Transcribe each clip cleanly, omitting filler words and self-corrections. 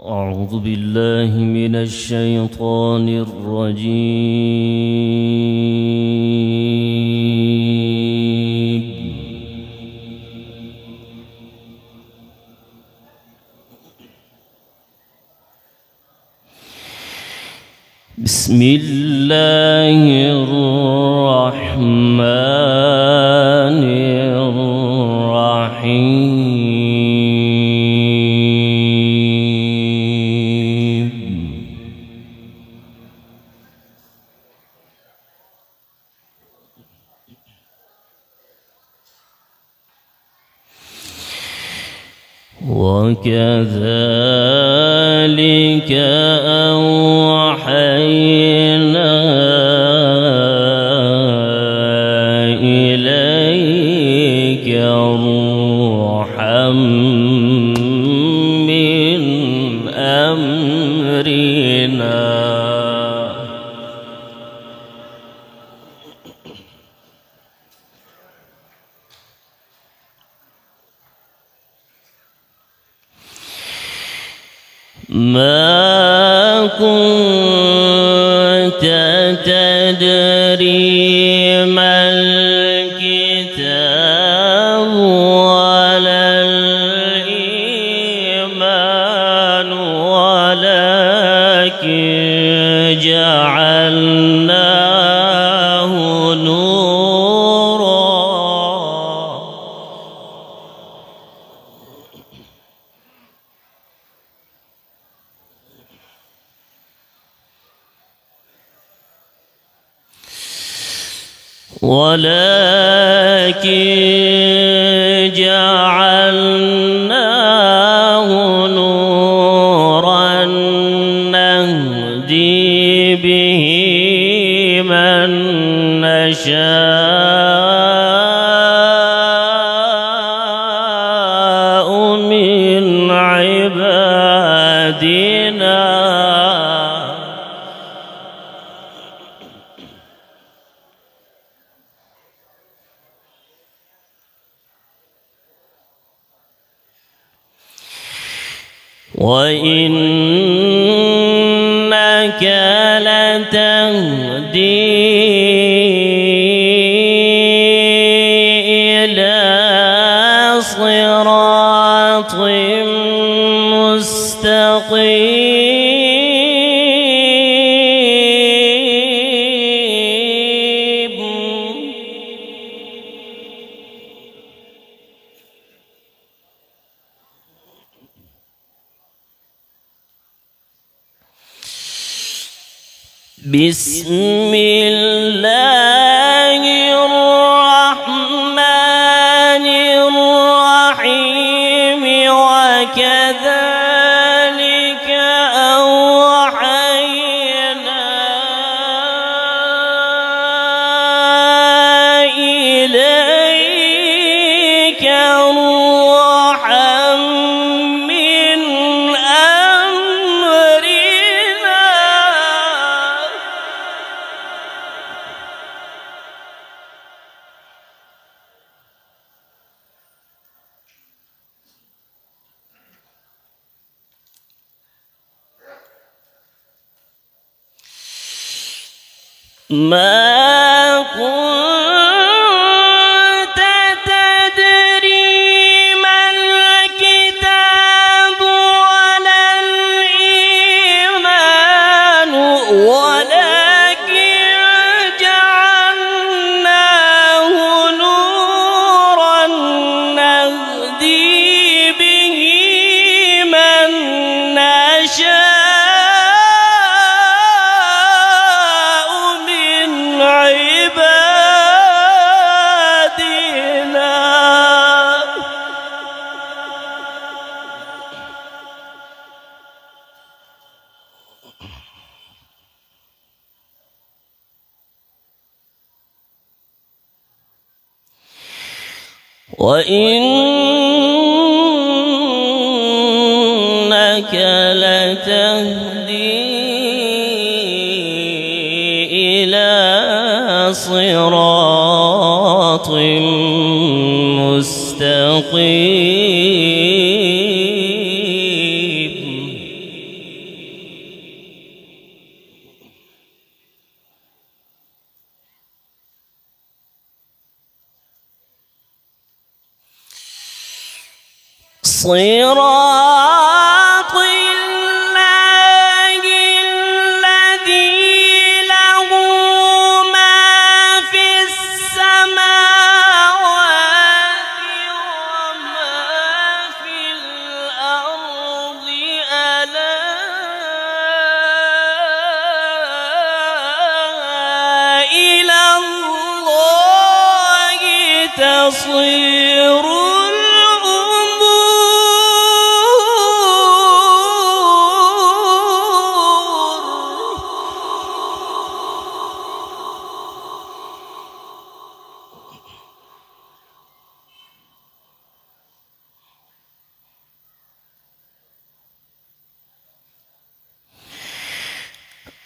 أعوذ بالله من الشيطان الرجيم. بسم الله الرحمن الرحيم. وكذلك أوحينا إليك روحا من أمرنا ما كنت تدري ما الكتاب ولا الإيمان ولكن جعلناه نورا نهدي به من نشاء من عبادنا وإنك لتهدي إلى صراط مستقيم بسم الله الرحمن الرحيم وكذلك أوحينا إليك روحا من أمرنا ما كنت تدري ما الكتاب ولا الإيمان ولكن جعلناه نورا نهدي به من نشاء وإنك لتهدي إلى صراط مستقيم صراط الله الذي له ما في السماوات وما في الأرض ألا إلى الله تصير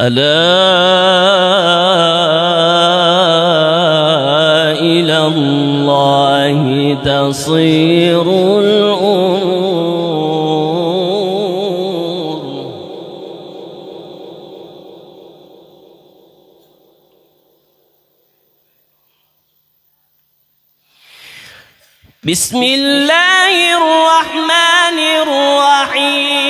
ألا إلى الله تصير الأمور. بسم الله الرحمن الرحيم.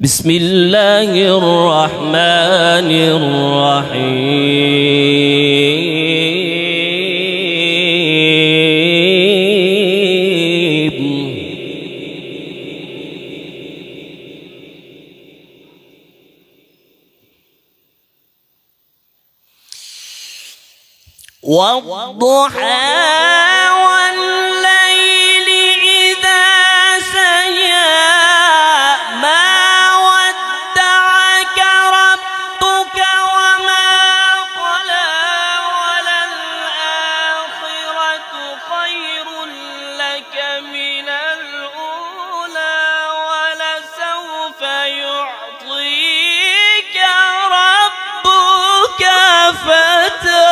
بسم الله الرحمن الرحيم. والضحى والليل إذا سجى ما ودعك ربك وما قلى وللآخرة خير لك من الأولى ولسوف يعطيك ربك فترضى.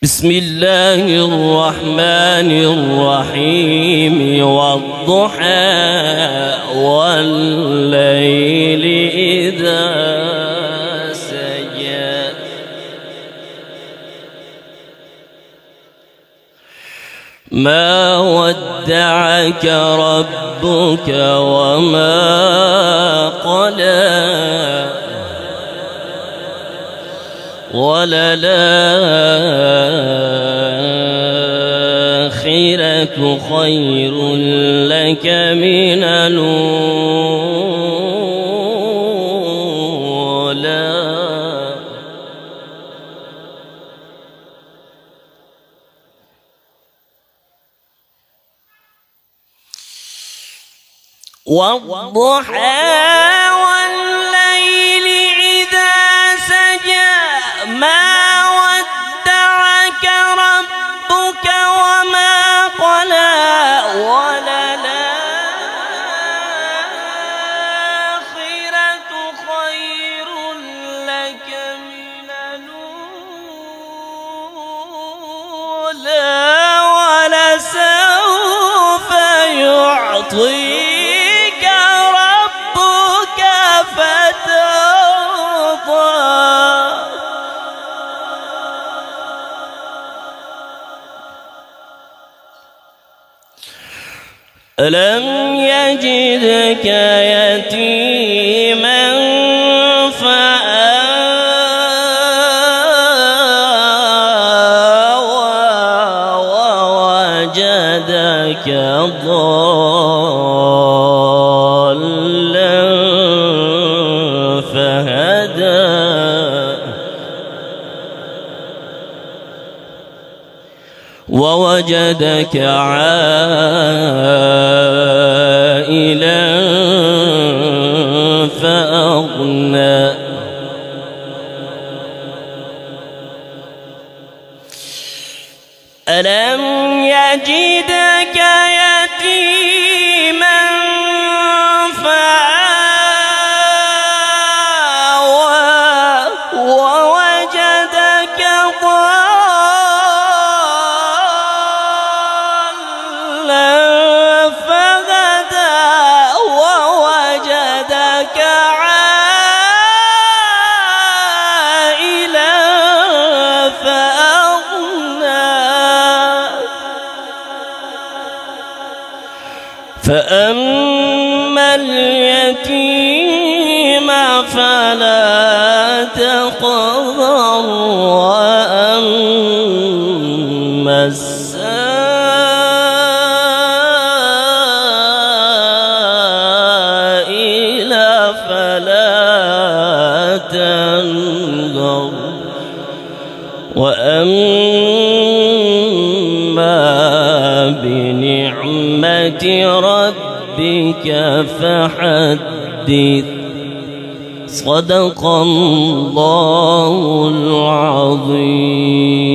بسم الله الرحمن الرحيم. والضحى والليل إذا سجى ما ودعك ربك وما قلى وللآخرة خير لك من الأولى. والضحى والليل إذا سجى ما ودعك ربك وما قلى وللآخرة خير لك من الأولى ولسوف يعطيك ربك فترضى. ألم يجدك يتيما فآوى ووجدك ضالا فهدى ووجدك عائلا فأغنى ألم يجدك يتيما فآوى فأما اليتيم فلا تقهر وأما السائل فلا تنهر وأما بنعمة ربك فحدث. صدق الله العظيم.